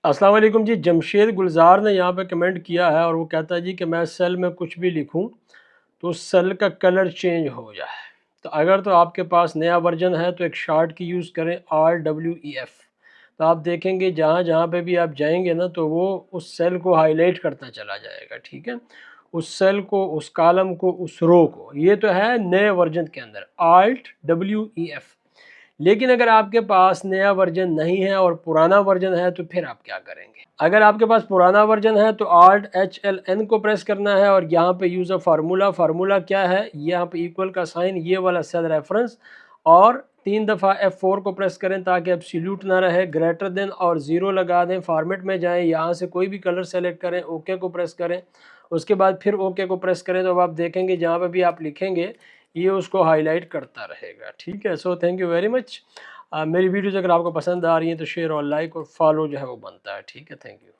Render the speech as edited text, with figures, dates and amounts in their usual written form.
अस्सलाम वालेकुम जी। जमशेद गुलजार ने यहाँ पे कमेंट किया है और वो कहता है जी कि मैं सेल में कुछ भी लिखूं तो सेल का कलर चेंज हो जाए। तो अगर तो आपके पास नया वर्जन है तो एक शार्ट की यूज़ करें RWEF। तो आप देखेंगे जहाँ जहाँ पे भी आप जाएंगे ना तो वो उस सेल को हाईलाइट करता चला जाएगा। ठीक है, उस सेल को, उस कॉलम को, उस रो को। ये तो है नए वर्जन के अंदर ALT-WEF। लेकिन अगर आपके पास नया वर्जन नहीं है और पुराना वर्जन है तो फिर आप क्या करेंगे? अगर आपके पास पुराना वर्जन है तो ALT-HLN को प्रेस करना है और यहाँ पे यूज़ अ फार्मूला। फार्मूला क्या है? यहाँ पे इक्वल का साइन, ये वाला सेल रेफरेंस, और 3 दफ़ा F4 को प्रेस करें ताकि एब्सोल्यूट ना रहे। ग्रेटर देन और ज़ीरो लगा दें। फॉर्मेट में जाएं, यहाँ से कोई भी कलर सेलेक्ट करें, ओके को प्रेस करें, उसके बाद फिर ओके को प्रेस करें। तो अब आप देखेंगे जहाँ पे भी आप लिखेंगे ये उसको हाईलाइट करता रहेगा। ठीक है, so thank you very much. मेरी वीडियोज़ अगर आपको पसंद आ रही हैं तो शेयर और लाइक और फॉलो जो है वो बनता है। ठीक है, थैंक यू।